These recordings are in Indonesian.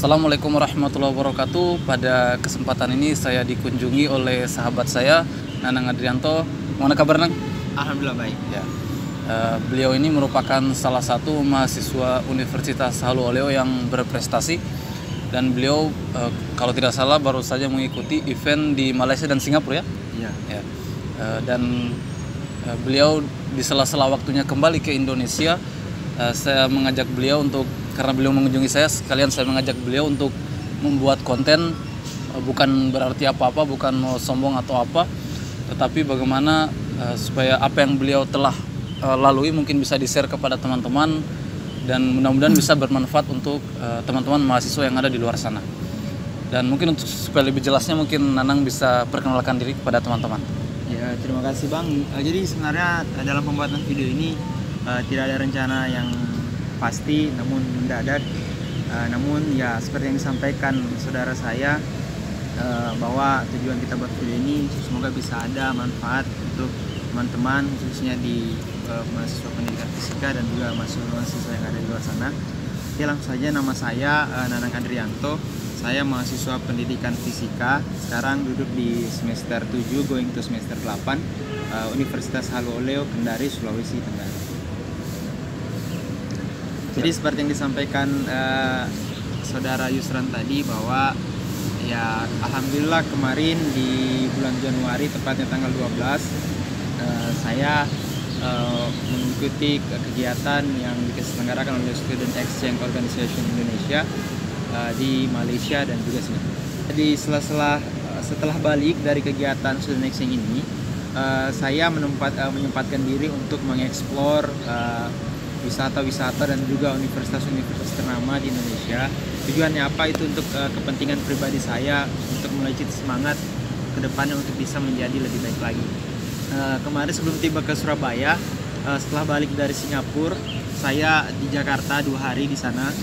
Assalamualaikum warahmatullahi wabarakatuh. Pada kesempatan ini saya dikunjungi oleh sahabat saya, Nanang Adrianto. Mana kabar, Nang? Alhamdulillah baik. Ya. Beliau ini merupakan salah satu mahasiswa Universitas Halu Oleo yang berprestasi, dan beliau kalau tidak salah baru saja mengikuti event di Malaysia dan Singapura, ya. Iya. Ya. Dan beliau di sela-sela waktunya kembali ke Indonesia, saya mengajak beliau karena beliau mengunjungi saya, sekalian saya mengajak beliau untuk membuat konten. Bukan berarti apa-apa, bukan mau sombong atau apa, tetapi bagaimana supaya apa yang beliau telah lalui mungkin bisa di-share kepada teman-teman, dan mudah-mudahan bisa bermanfaat untuk teman-teman mahasiswa yang ada di luar sana. Dan mungkin supaya lebih jelasnya, mungkin Nanang bisa perkenalkan diri kepada teman-teman. Ya, terima kasih Bang. Jadi sebenarnya dalam pembuatan video ini tidak ada rencana yang pasti, namun mendadak. Namun ya seperti yang disampaikan saudara saya, bahwa tujuan kita buat video ini semoga bisa ada manfaat untuk teman-teman, khususnya di mahasiswa pendidikan fisika dan juga mahasiswa yang ada di luar sana. Oke, langsung saja, nama saya Nanang Adrianto. Saya mahasiswa pendidikan fisika, sekarang duduk di semester 7 going to semester 8, Universitas Halu Oleo, Kendari, Sulawesi Tenggara. Jadi seperti yang disampaikan saudara Yusran tadi, bahwa ya alhamdulillah kemarin di bulan Januari, tepatnya tanggal 12, saya mengikuti kegiatan yang diselenggarakan oleh Student Exchange Organization Indonesia di Malaysia dan juga Singapura. Jadi setelah balik dari kegiatan Student Exchange ini, saya menyempatkan diri untuk mengeksplor wisata-wisata dan juga universitas-universitas ternama di Indonesia. Tujuannya apa? Itu untuk kepentingan pribadi saya, untuk melacit semangat ke depannya untuk bisa menjadi lebih baik lagi. Kemarin sebelum tiba ke Surabaya, setelah balik dari Singapura, saya di Jakarta 2 hari di sana.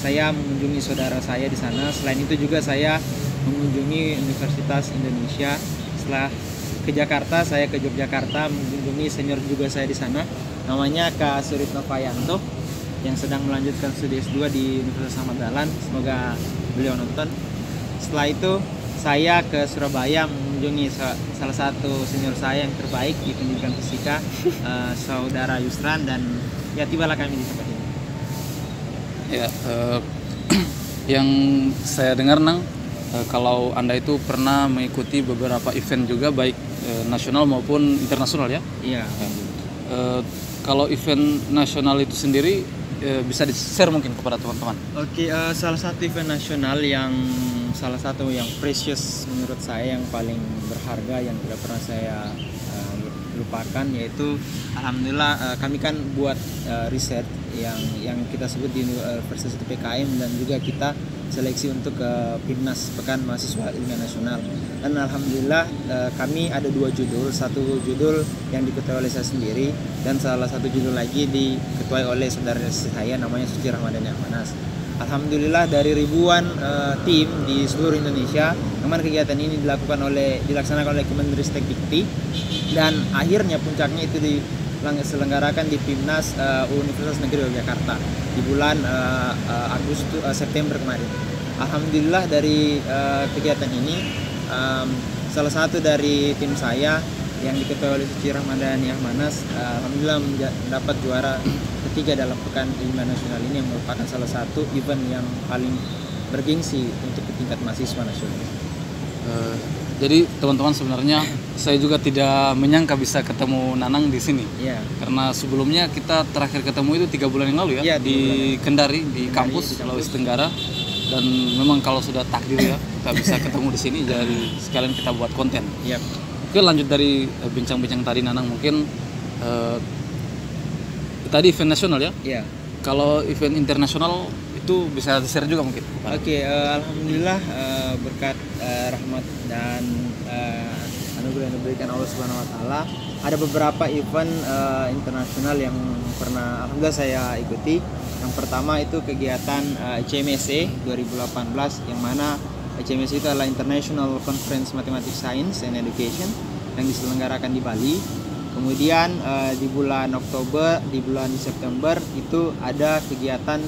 Saya mengunjungi saudara saya di sana. Selain itu juga saya mengunjungi Universitas Indonesia. Setelah ke Jakarta, saya ke Yogyakarta mengunjungi senior juga saya di sana, namanya Kak Suritno Fayanto, yang sedang melanjutkan studi S2 di Universitas Ahmad Dahlan. Semoga beliau nonton. Setelah itu saya ke Surabaya mengunjungi salah satu senior saya yang terbaik di pendidikan fisika, saudara Yusran, dan ya tibalah kami di tempat ini. Ya, yang saya dengar, Nang, kalau Anda itu pernah mengikuti beberapa event juga, baik nasional maupun internasional, ya? Iya. Kalau event nasional itu sendiri, bisa di-share mungkin kepada teman-teman. Oke, salah satu event nasional yang precious menurut saya, yang paling berharga, yang tidak pernah saya lupakan, yaitu alhamdulillah kami kan buat riset yang kita sebut di Universitas PKM, dan juga kita seleksi untuk PIMNAS, Pekan Mahasiswa Ilmiah Nasional. Dan alhamdulillah kami ada 2 judul, satu judul yang diketuai oleh saya sendiri, dan salah satu judul lagi diketuai oleh saudara saya, namanya Suci Rahmadani Ahmanas. Alhamdulillah dari ribuan tim di seluruh Indonesia, kemarin kegiatan ini dilaksanakan oleh Kemenristek Dikti, dan akhirnya puncaknya itu diselenggarakan di PIMNAS Universitas Negeri Yogyakarta di bulan September kemarin. Alhamdulillah dari kegiatan ini, salah satu dari tim saya yang diketuai oleh Suci Rahmadani Ahmanas, alhamdulillah mendapat juara ketiga dalam Pekan Ilmiah Nasional ini, yang merupakan salah satu event yang paling bergengsi untuk tingkat mahasiswa nasional. Jadi teman-teman, sebenarnya saya juga tidak menyangka bisa ketemu Nanang di sini. Iya. Karena sebelumnya kita terakhir ketemu itu 3 bulan yang lalu, ya, Iya, di Kendari, di kampus Sulawesi Tenggara. Dan memang kalau sudah takdir, ya, kita bisa ketemu di sini, jadi sekalian kita buat konten. Iya. Oke, lanjut dari bincang-bincang tadi, Nanang, mungkin tadi event nasional, ya. Iya. Kalau event internasional itu bisa di-share juga mungkin. Oke, alhamdulillah berkat rahmat dan anugerah yang diberikan Allah Subhanahu Wa Taala, ada beberapa event internasional yang pernah alhamdulillah saya ikuti. Yang pertama itu kegiatan ICMSE 2018, yang mana ICMSE itu adalah International Conference Mathematics Science and Education, yang diselenggarakan di Bali. Kemudian di bulan Oktober, di bulan September itu ada kegiatan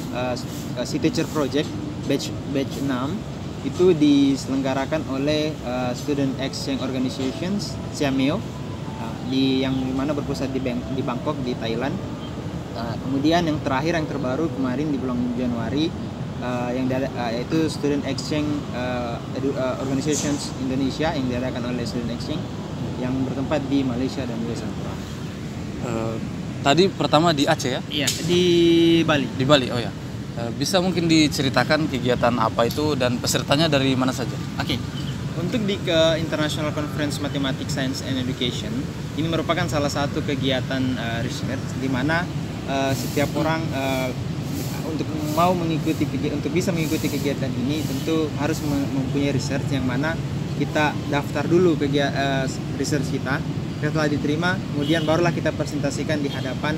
Sea Teacher Project batch 6 itu diselenggarakan oleh Student Exchange Organizations (SIAMEO) yang dimana berpusat di Bangkok di Thailand. Kemudian yang terakhir yang terbaru kemarin di bulan Januari yaitu Student Exchange Organizations Indonesia yang diadakan oleh Student Exchange yang bertempat di Malaysia dan juga Singapura. Tadi pertama di Aceh ya? Iya, di Bali. Di Bali, oh ya. Bisa mungkin diceritakan kegiatan apa itu dan pesertanya dari mana saja? Oke. Untuk di International Conference Mathematics, Science and Education, ini merupakan salah satu kegiatan research di mana setiap orang untuk bisa mengikuti kegiatan ini tentu harus mempunyai research yang mana kita daftar dulu research kita. Setelah diterima, kemudian barulah kita presentasikan di hadapan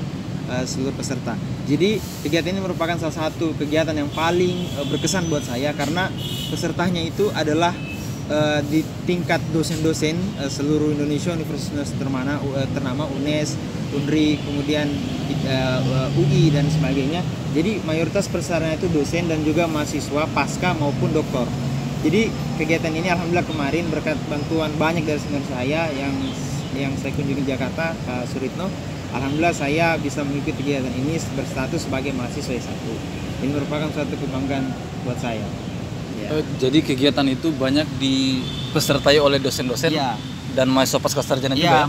seluruh peserta. Jadi kegiatan ini merupakan salah satu kegiatan yang paling berkesan buat saya karena pesertanya itu adalah di tingkat dosen-dosen seluruh Indonesia, universitas ternama UNES, UNRI, kemudian UI dan sebagainya. Jadi mayoritas pesertanya itu dosen dan juga mahasiswa pasca maupun doktor. Jadi kegiatan ini alhamdulillah kemarin berkat bantuan banyak dari senior saya yang saya kunjungi Jakarta, Kak Suritno, alhamdulillah saya bisa mengikuti kegiatan ini berstatus sebagai mahasiswa S1. Ini merupakan suatu kebanggaan buat saya. Ya. Jadi kegiatan itu banyak dipesertai oleh dosen-dosen dan mahasiswa pasca sarjana juga.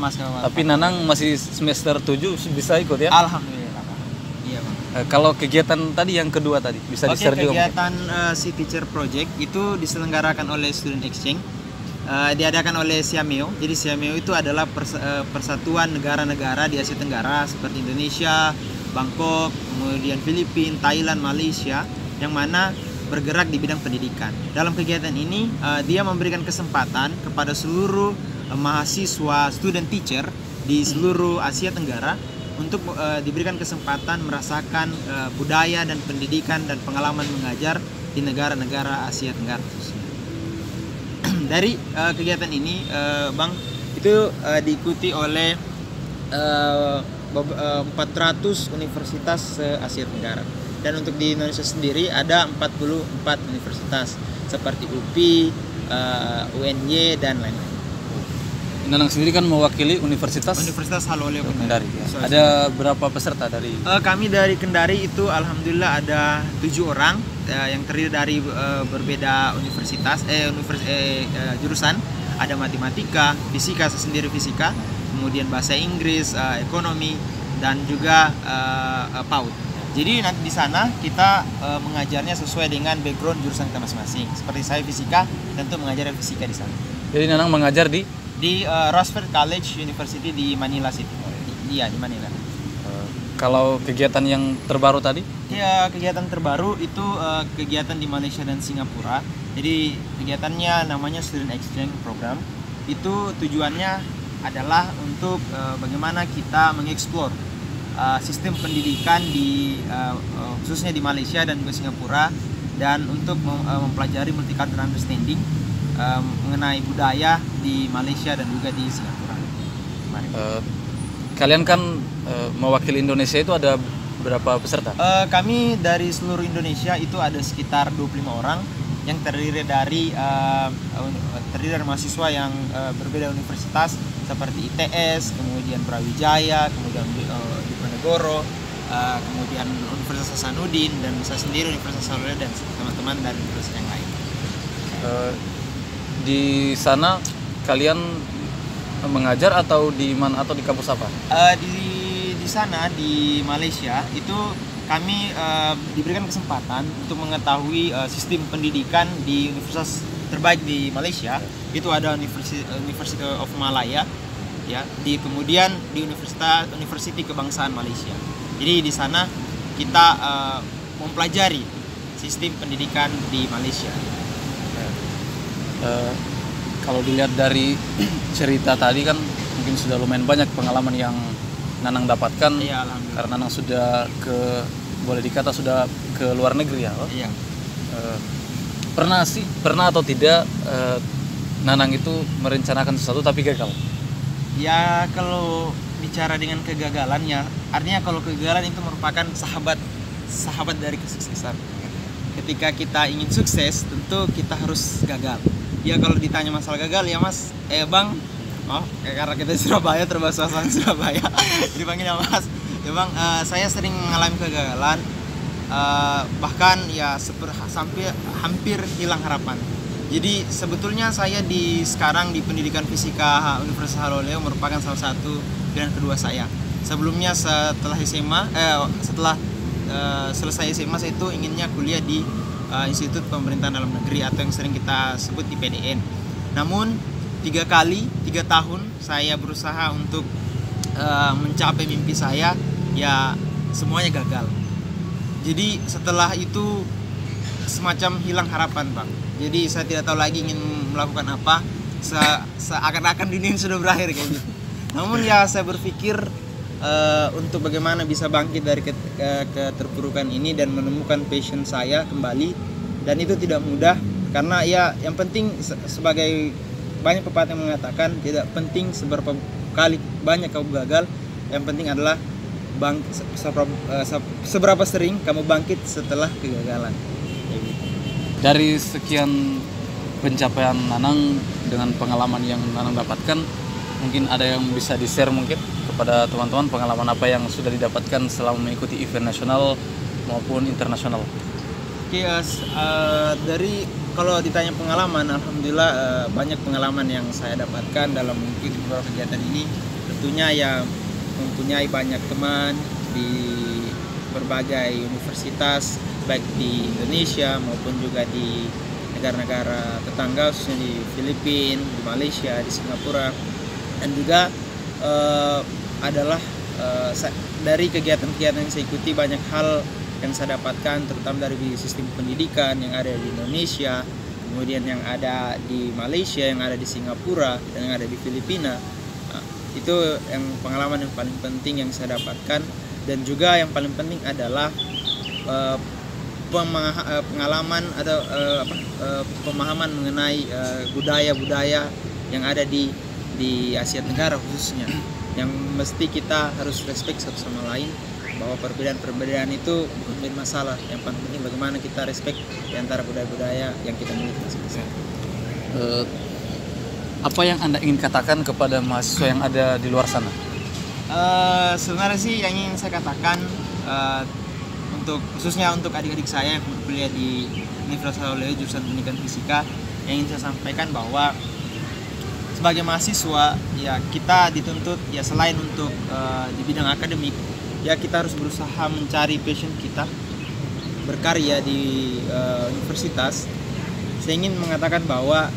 Tapi Nanang masih semester 7 bisa ikut ya? Alhamdulillah. Iya, Bang. Kalau kegiatan tadi yang kedua tadi bisa di-share juga. Kegiatan Sea Teacher Project itu diselenggarakan oleh Student Exchange. Diadakan oleh SIAMEO. Jadi SIAMEO itu adalah persatuan negara-negara di Asia Tenggara seperti Indonesia, Bangkok, kemudian Filipina, Thailand, Malaysia, yang mana bergerak di bidang pendidikan. Dalam kegiatan ini dia memberikan kesempatan kepada seluruh mahasiswa student teacher di seluruh Asia Tenggara untuk diberikan kesempatan merasakan budaya dan pendidikan dan pengalaman mengajar di negara-negara Asia Tenggara. Dari kegiatan ini, Bang, itu diikuti oleh 400 universitas se-Asia Tenggara. Dan untuk di Indonesia sendiri ada 44 universitas seperti UPI, UNY dan lain-lain. Nanang sendiri kan mewakili Universitas Haloleo Kendari. Ya. Ada berapa peserta dari? Kami dari Kendari itu alhamdulillah ada 7 orang yang terdiri dari berbeda universitas, jurusan. Ada matematika, fisika sendiri fisika, kemudian bahasa Inggris, ekonomi dan juga PAUD. Jadi nanti di sana kita mengajarnya sesuai dengan background jurusan kita masing-masing. Seperti saya fisika, tentu mengajar fisika di sana. Jadi Nanang mengajar di Roosevelt College University di Manila City. Iya, di Manila. Kalau kegiatan yang terbaru tadi? Ya, kegiatan terbaru itu kegiatan di Malaysia dan Singapura. Jadi kegiatannya namanya Student Exchange Program. Itu tujuannya adalah untuk bagaimana kita mengeksplor sistem pendidikan khususnya di Malaysia dan juga Singapura, dan untuk mempelajari multicultural understanding mengenai budaya di Malaysia dan juga di Singapura. Kalian kan mewakili Indonesia itu ada berapa peserta? Kami dari seluruh Indonesia itu ada sekitar 25 orang yang terdiri dari mahasiswa yang berbeda universitas seperti ITS, kemudian Brawijaya, kemudian Diponegoro, kemudian Universitas Hasanuddin, dan saya sendiri Universitas Haloleo dan teman-teman dari universitas yang lain. Di sana kalian mengajar atau di mana, atau di kampus apa? Di sana di Malaysia itu kami diberikan kesempatan untuk mengetahui sistem pendidikan di universitas terbaik di Malaysia. Itu ada University of Malaya, ya. Kemudian di University Kebangsaan Malaysia. Jadi di sana kita mempelajari sistem pendidikan di Malaysia. Kalau dilihat dari cerita tadi kan mungkin sudah lumayan banyak pengalaman yang Nanang dapatkan. Iya, karena Nanang sudah boleh dikata sudah ke luar negeri ya. Iya. Pernah atau tidak Nanang itu merencanakan sesuatu tapi gagal? Ya, kalau bicara dengan kegagalan ya, artinya kalau kegagalan itu merupakan sahabat dari kesuksesan. ketika kita ingin sukses tentu kita harus gagal. Ya kalau ditanya masalah gagal ya Mas, Bang, karena kita di Surabaya, terbahasa Surabaya, dipanggilnya Mas. Ya Bang, saya sering mengalami kegagalan, bahkan ya sampai hampir hilang harapan. Jadi sebetulnya saya sekarang di pendidikan fisika Universitas Haloleo merupakan salah satu pilihan kedua saya. Sebelumnya setelah SMA, selesai SMA saya itu inginnya kuliah di Institut Pemerintahan Dalam Negeri atau yang sering kita sebut IPDN. Namun 3 tahun saya berusaha untuk mencapai mimpi saya, ya semuanya gagal. Jadi setelah itu semacam hilang harapan Bang. Jadi saya tidak tahu lagi ingin melakukan apa, seakan-akan dunia sudah berakhir kayak gitu. Namun ya saya berpikir untuk bagaimana bisa bangkit dari keterpurukan ini dan menemukan passion saya kembali, dan itu tidak mudah karena ya yang penting sebagai banyak pepatah yang mengatakan tidak penting seberapa kali banyak kamu gagal, yang penting adalah seberapa sering kamu bangkit setelah kegagalan. Dari sekian pencapaian Nanang dengan pengalaman yang Nanang dapatkan, mungkin ada yang bisa di-share mungkin kepada teman-teman pengalaman apa yang sudah didapatkan selama mengikuti event nasional maupun internasional. Oke, dari kalau ditanya pengalaman, alhamdulillah banyak pengalaman yang saya dapatkan dalam mengikuti beberapa kegiatan ini. Tentunya ya mempunyai banyak teman di berbagai universitas, baik di Indonesia maupun juga di negara-negara tetangga, khususnya di Filipina, di Malaysia, di Singapura, dan juga adalah dari kegiatan-kegiatan yang saya ikuti banyak hal yang saya dapatkan, terutama dari sistem pendidikan yang ada di Indonesia, kemudian yang ada di Malaysia, yang ada di Singapura, dan yang ada di Filipina. Nah, itu yang pengalaman yang paling penting yang saya dapatkan, dan juga yang paling penting adalah pengalaman atau pemahaman mengenai budaya-budaya yang ada di Asia Tenggara khususnya, yang mesti kita harus respect satu sama lain, bahwa perbedaan-perbedaan itu bukan menjadi masalah. Yang paling penting bagaimana kita respect di antara budaya-budaya yang kita miliki masing-masing. Apa yang Anda ingin katakan kepada mahasiswa yang ada di luar sana? Sebenarnya sih yang ingin saya katakan, khususnya untuk adik-adik saya yang kuliah di Universitas Haloleo jurusan pendidikan fisika, yang ingin saya sampaikan bahwa sebagai mahasiswa ya kita dituntut ya selain untuk di bidang akademik, ya kita harus berusaha mencari passion kita, berkarya di universitas. Saya ingin mengatakan bahwa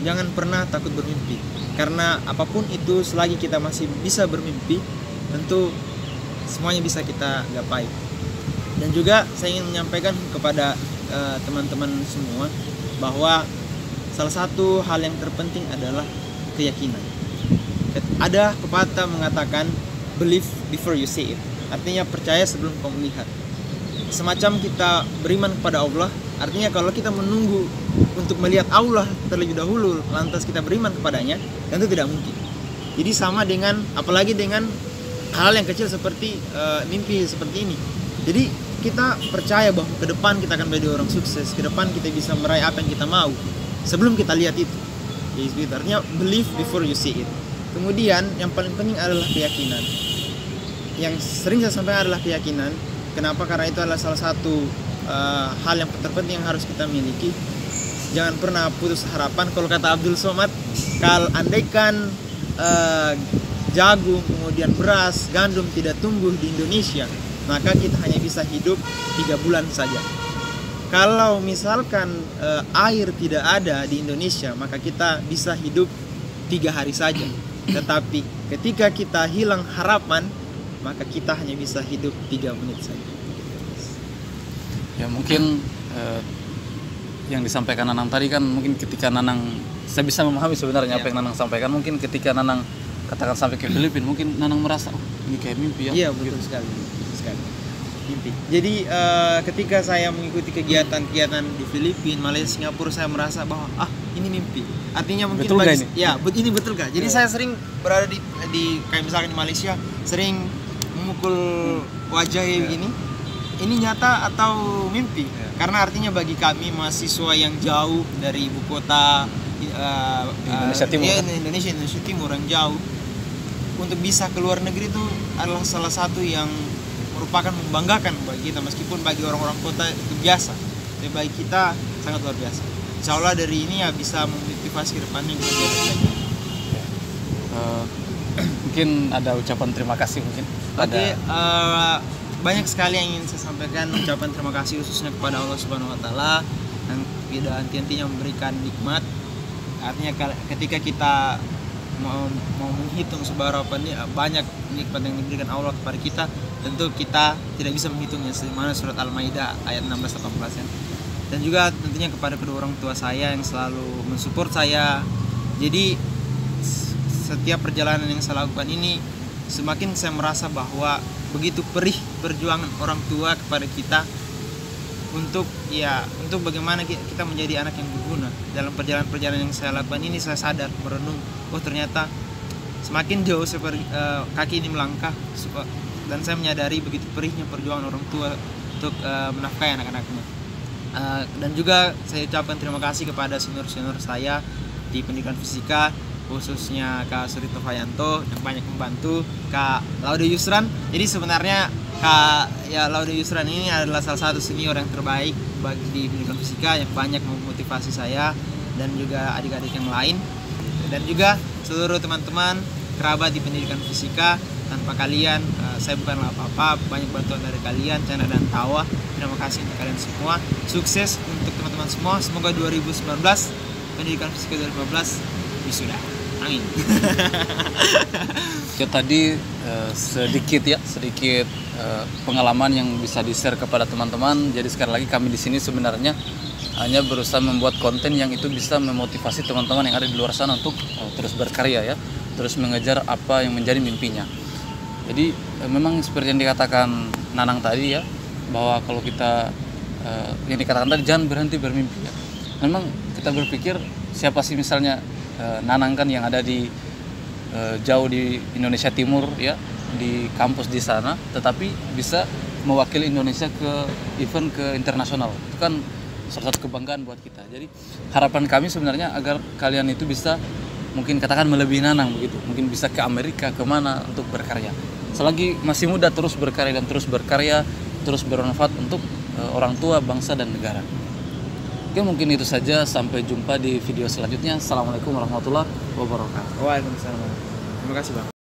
jangan pernah takut bermimpi, karena apapun itu selagi kita masih bisa bermimpi, tentu semuanya bisa kita gapai. Dan juga saya ingin menyampaikan kepada teman-teman semua bahwa salah satu hal yang terpenting adalah keyakinan. Ada pepatah mengatakan believe before you see it, artinya percaya sebelum kamu melihat. Semacam kita beriman kepada Allah, artinya kalau kita menunggu untuk melihat Allah terlebih dahulu lantas kita beriman kepadanya, tentu tidak mungkin. Jadi sama dengan, apalagi dengan hal yang kecil seperti mimpi seperti ini. Jadi kita percaya bahwa ke depan kita akan menjadi orang sukses, ke depan kita bisa meraih apa yang kita mau sebelum kita lihat itu. Jadi artinya believe before you see it. Kemudian yang paling penting adalah keyakinan. Yang sering saya sampaikan adalah keyakinan. Kenapa? Karena itu adalah salah satu hal yang terpenting yang harus kita miliki. Jangan pernah putus harapan. Kalau kata Abdul Somad, kalau andaikan jagung, kemudian beras, gandum tidak tumbuh di Indonesia, maka kita hanya bisa hidup 3 bulan saja. Kalau misalkan air tidak ada di Indonesia, maka kita bisa hidup 3 hari saja. Tetapi ketika kita hilang harapan, maka kita hanya bisa hidup 3 menit saja. Ya mungkin yang disampaikan Nanang tadi kan, mungkin ketika Nanang, saya bisa memahami sebenarnya apa yang Nanang sampaikan. Mungkin ketika Nanang katakan sampai ke Filipina, mungkin Nanang merasa ini kayak mimpi ya. Iya betul sekali, betul sekali. Mimpi. Jadi ketika saya mengikuti kegiatan-kegiatan di Filipina, Malaysia, Singapura, saya merasa bahwa ini mimpi. Artinya mungkin betul bagi, ini? Ya, ini betul gak? Jadi saya sering berada di kayak misalkan di Malaysia, sering memukul wajah begini. ini nyata atau mimpi? Karena artinya bagi kami mahasiswa yang jauh dari ibu kota Indonesia Timur, Indonesia Timur yang jauh, untuk bisa ke luar negeri itu adalah salah satu yang merupakan membanggakan bagi kita, meskipun bagi orang-orang kota itu biasa, tapi bagi kita sangat luar biasa. Insya Allah dari ini ya bisa memotivasi ke depannya kita jadi lagi. Mungkin ada ucapan terima kasih mungkin. Oke, banyak sekali yang ingin saya sampaikan, ucapan terima kasih khususnya kepada Allah Subhanahu Wa Taala yang tidak henti-hentinya memberikan nikmat. Artinya ketika kita mau menghitung seberapa banyak nikmat yang diberikan Allah kepada kita, tentu kita tidak bisa menghitungnya, sebagaimana surat Al-Maidah ayat 16-18 ya. Dan juga tentunya kepada kedua orang tua saya yang selalu mensupport saya. Jadi setiap perjalanan yang saya lakukan ini, semakin saya merasa bahwa begitu perih perjuangan orang tua kepada kita untuk bagaimana kita menjadi anak yang berguna. Dalam perjalanan yang saya lakukan ini, saya sadar, merenung, oh ternyata semakin jauh kaki ini melangkah, dan saya menyadari begitu perihnya perjuangan orang tua untuk menafkahi anak-anaknya. Dan juga saya ucapkan terima kasih kepada senior-senior saya di pendidikan fisika, khususnya Kak Surito Fayanto yang banyak membantu, Kak Laude Yusran. Jadi sebenarnya Laude Yusran ini adalah salah satu senior yang terbaik bagi di pendidikan fisika, yang banyak memotivasi saya dan juga adik-adik yang lain, dan juga seluruh teman-teman kerabat di pendidikan fisika. Tanpa kalian saya bukanlah apa-apa. Banyak bantuan dari kalian, Cana dan Tawa. Terima kasih untuk kalian semua. Sukses untuk teman-teman semua. Semoga 2019 pendidikan fisika 2015 wisuda. Amin. Ya, tadi sedikit pengalaman yang bisa di-share kepada teman-teman. Jadi sekali lagi kami di sini sebenarnya hanya berusaha membuat konten yang itu bisa memotivasi teman-teman yang ada di luar sana untuk terus berkarya ya, terus mengejar apa yang menjadi mimpinya. Jadi memang seperti yang dikatakan Nanang tadi ya, bahwa kalau kita yang dikatakan tadi jangan berhenti bermimpi ya. Memang kita berpikir siapa sih misalnya Nanang kan yang ada di jauh di Indonesia Timur ya, di kampus di sana, tetapi bisa mewakili Indonesia ke event ke internasional. Itu kan salah satu kebanggaan buat kita. Jadi harapan kami sebenarnya agar kalian itu bisa mungkin katakan melebihi Nanang begitu, mungkin bisa ke Amerika, kemana untuk berkarya. Selagi masih muda terus berkarya dan terus berkarya, terus bermanfaat untuk orang tua, bangsa dan negara. Oke, mungkin itu saja. Sampai jumpa di video selanjutnya. Assalamualaikum warahmatullahi wabarakatuh. Waalaikumsalam. Terima kasih Bang.